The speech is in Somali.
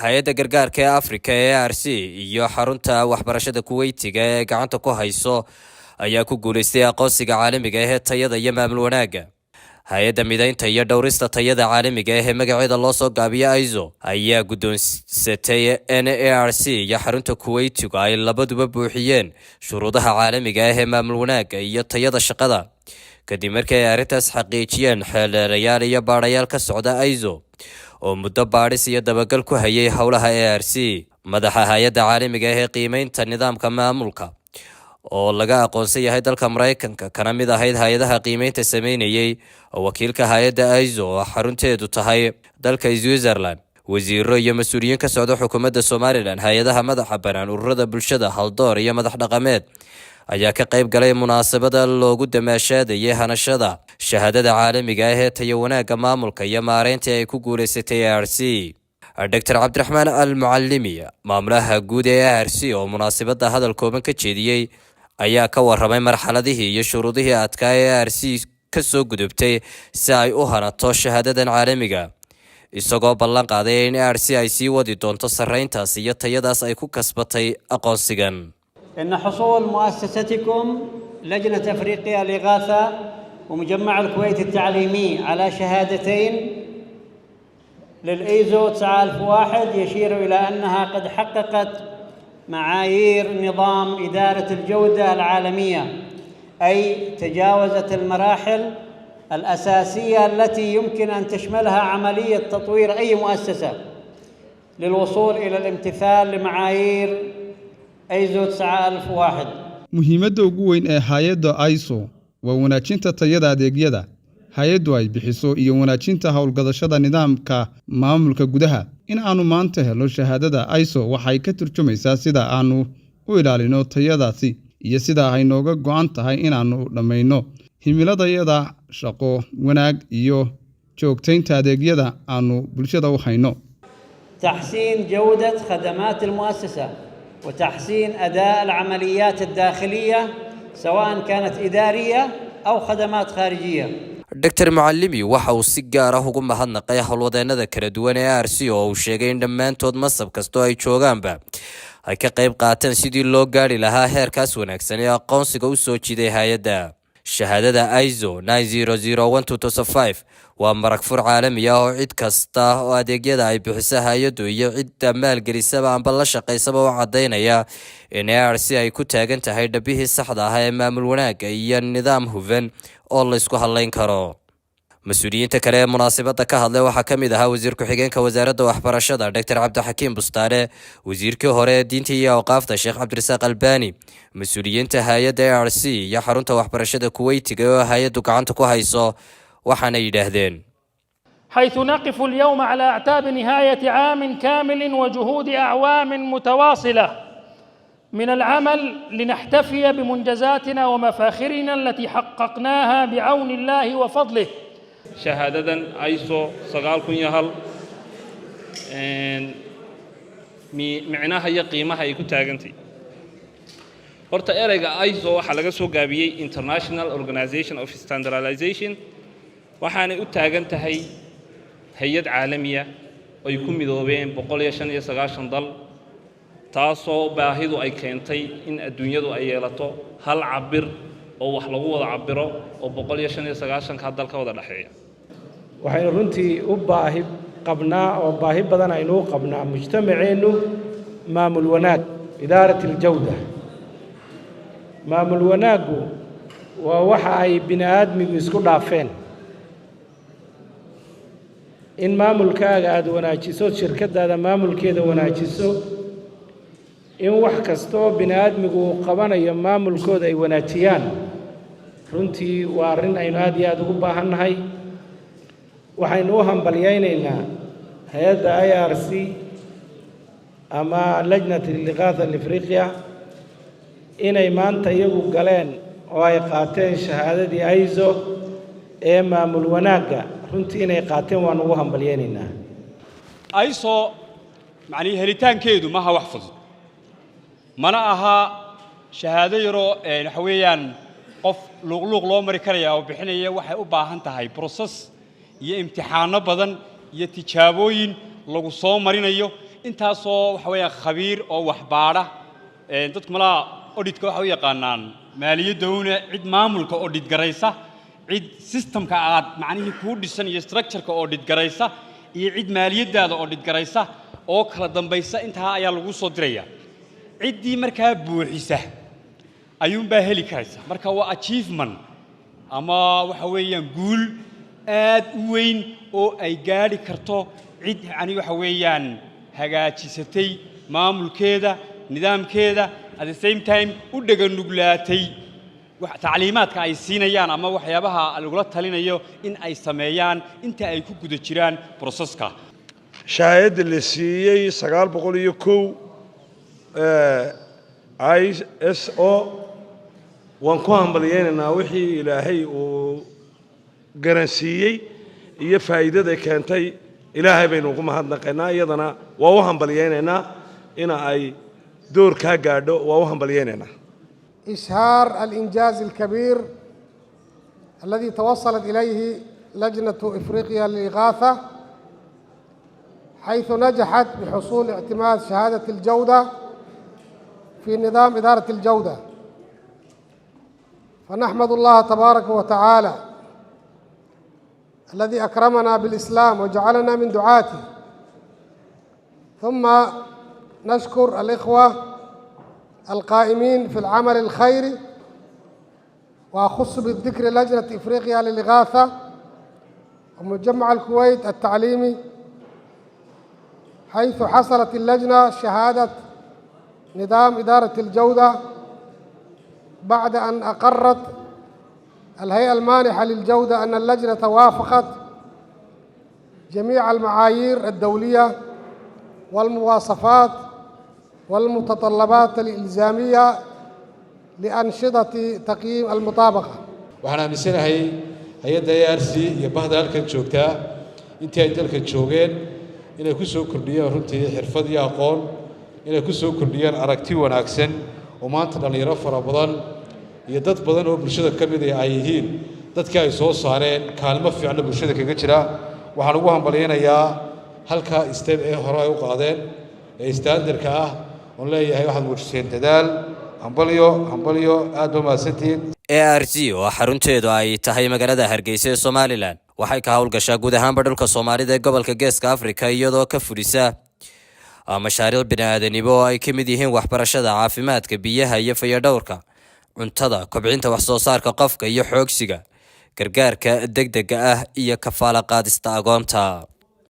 hay-adda gargaarka ee Afrika ee ARC iyo xarunta waxbarashada Kuweytiga ee gacanta ku hayso ayaa ku guuleystay aqoonsiga caalamiga ah ee tayada iyo maamul wanaagga. hay-adda midaynta iyo dhowrista tayada caalamiga ah ee magaceeda loo soo gaabiyo ISO ayaa guddoonsatay NARC iyo xarunta Kuweytiga ay labaduba buuxiyeen shuruudaha caalamiga ah ee maamul wanaagga iyo tayada shaqada. kadib markii ay arrintaas xaqiijiyeen xeelerayaal iyo baadhayaal ka socda ISO oo muddo baadhis iyo dabagal ku hayay howlaha ARC. madaxa hay-adda caalamiga ah ee qiimeynta nidaamka maamulka oo laga aqoonsan yahay dalka Mareykanka kana mid ahayd hay-adaha qiimeynta sameynayay oo wakiilka hay-adda ISO oo xarunteedu tahay dalka Switzerland. wasiiro iyo mas-uuliyiin ka socda xukuumadda Somaliland, hay-adaha madaxa bannaan, ururada bulshada, haldoor iyo madax dhaqameed ayaa ka qayb galay munaasabada loogu damaashaadayay hanashada shahaadada caalamiga ah ee tayo wanaagga maamulka iyo maareynta ay ku guuleysatay ARC. Dr. Cabdiraxmaan Al-Mucallimi, maamulaha guud ee ARC oo munaasabada hadal kooban ka jeediyey, ayaa ka warramay marxaladihii iyo shuruudihii adkaa ee ARC ka soo gudubtay si ay u hanato shahaadadan caalamiga, isagoo ballan qaaday in ARC ay sii wadi doonto sarreyntaas iyo tayadaas ay ku kasbatay aqoonsigan. إن حصول مؤسستكم لجنة أفريقيا الإغاثة ومجمع الكويت التعليمي على شهادتين للإيزو 9001 يشير إلى أنها قد حققت معايير نظام إدارة الجودة العالمية، أي تجاوزت المراحل الأساسية التي يمكن أن تشملها عملية تطوير أي مؤسسة للوصول إلى الامتثال لمعايير ISO 9001. muhiimadda ugu weyn ee hay'adda ISO waa wanaajinta tayada adeegyada hay'addu ay bixiso iyo wanaajinta howlgadashada nidaamka maamulka gudaha. in aanu maanta helo shahaadada ISO waxay ka turjumaysaa sida aanu u ilaalino tayadaasi iyo sida ay nooga go'an tahay inaanu dhammayno himiladayada shaqo wanaag iyo joogtaynta adeegyada aanu bulshada u hayno. تحسين جودة خدمات المؤسسة وتحسين أداء العمليات الداخلية سواء كانت إدارية أو خدمات خارجية. Dr. Mucallimi waxa uu si gaar ah ugu mahadnaqay howlwadeennada kala duwan ee ARC oo uu sheegay in dhammaantood masab kastoo ay joogaanba ay ka qayb qaateen sidii loo gaari lahaa heerkaas wanaagsan ee aqoonsiga u soo jiiday hay-adda. shahaadada ISO 9001-2005 waa marag fur caalami ah oo cid kasta oo adeegyada ay bixiso hay-addu iyo cidda maalgelisaba amba la shaqaysaba u caddaynaya in ARC ay ku taagan tahay dhabihii saxda ah ee maamul wanaagga iyo nidaam hufan oo la isku hadlayn karo. mas-uuliyiinta kale ee munaasabada ka hadlay waxaa ka mid ahaa wasiir ku-xigeenka wasaaradda waxbarashada Dr. Cabdixakiim Bustaane, wasiirkii hore ee diinta iyo awqaafta Sheekh Cabdirasaaq Albani, mas-uuliyiinta hay-adda ARC iyo xarunta waxbarashada Kuweytiga oo hay-addu gacanta ku hayso waxaana yidhaahdeen: حيث نقف اليوم على أعتاب نهاية عام كامل وجهود أعوام متواصلة من العمل لنحتفي بمنجزاتنا ومفاخرنا التي حققناها بعون الله وفضله. شهادة ISO 9001 معناها هي قيمها هي كتاجنتي. horta erayga ISO waxa laga soo gaabiyay International Organization of Standardization, waxaana u taagan tahay hay'ad caalamiya oo ay ku midoobeen 195 dal, taasoo baahidu ay keentay in adduunyadu ay yeelato hal cabir oo wax lagu wada cabiro oo 195 ka dalka wada dhaxeeya. waxaynu runtii u baahi qabnaa oo baahi badan aynu qabnaa mujtamaceenu maamul wanaag, idaaratul jawda. maamul wanaagu waa waxa ay bini'aadmigu isku dhaafeen. in maamulkaaga aad wanaajiso, shirkadaada maamulkeeda wanaajiso, in wax kasta oo bini'aadmigu uu qabanayo maamulkooda ay wanaajiyaan, runtii waa arrin aynu aad iyo aad ugu baahannahay. waxaynu u hambalyaynaynaa hay-adda IRC ama lajnat al-ighaatha al-afriqiya inay maanta iyagu galeen oo ay qaateen shahaadadii ISO ee maamul wanaagga. runtii inay qaateen waan ugu hambalyaynaynaa. ISO macnii helitaankeedu maaha wax fudud, mana aha shahaado yaroo waxa weeyaan qof luuqluuq loo mari karaya oo bixinaya. waxay u baahan tahay process iyo imtixaano badan iyo tijaabooyin lagu soo marinayo intaasoo waxa weeyaan khabiir oo waxbaadha dadku malaa auditka waxa u yaqaanaan maaliyadowna cid maamulka audit garaysa cid systemka aad macnihii ku dhisan iyo structure-ka audit garaysa iyo cid maaliyadaada audit garaysa oo kala dambaysa intaa ayaa lagu soo diraya ciddii markaa buuxisa ayuun baa heli karaysa marka waa achievement ama waxa weeyaan guul aad u weyn oo ay gaari karto cid yani waxa weeyaan hagaajisatay maamulkeeda nidaamkeeda at the same time u dhagan nuglaatay tacliimaadka ay siinayaan ama waxyaabaha lagula talinayo in ay sameeyaan inta ay ku guda jiraan processka shahaadada la siiyay 901 ISO waan ku hambalyeynaa wixii ilaahay uu garansiiyay iyo faa'iidada keentay ilaahay baynu ugu mahadnaqaynaa iyadana waa u hambalyeynaa in ay دور كاجادو وهم بلياننا. إشهار الإنجاز الكبير الذي توصلت إليه لجنة إفريقيا للإغاثة حيث نجحت بحصول اعتماد شهادة الجودة في نظام إدارة الجودة فنحمد الله تبارك وتعالى الذي أكرمنا بالإسلام وجعلنا من دعاته ثم نشكر الإخوة القائمين في العمل الخيري وأخص بالذكر لجنة إفريقيا للإغاثة ومجمع الكويت التعليمي حيث حصلت اللجنة شهادة نظام إدارة الجودة بعد أن أقرت الهيئة المانحة للجودة أن اللجنة وافقت جميع المعايير الدولية والمواصفات والمتطلبات الإلزامية لأنشطة تقييم المطابقة. وحنا مسنا هي DRC يبهد هالكن شوكتا أنت هيدلك شوكين إن كسو كرديان رنتي حرفة يقول إن كسو كرديان أركتي ونأكسن وما أنت اللي رفع بدن يدت بدن هو برشة كبيرة عيهين دت كاي صوص صارين كلمة في عنا برشة كجرا وحنوهم بلينا يا هالكا استد هراء وقادين استاندر كاه والله هي واحد مرشين تدال همبليو آدم أستين ARC oo xarunteedu ay tahay magaalada Hargeysa ee Somaliland waxay ka hawlgashaa guud ahaan dhulka Soomaalida ee gobolka Geeska Afrika iyadoo ka fudisa mashaariic bini'aadanimo oo ay ka mid yihiin waxbarashada caafimaadka biyaha iyo fayadhowrka cuntada kobcinta wax soo saarka qofka iyo xoogsiga gargaarka degdega ah iyo kafaala qaadista agoonta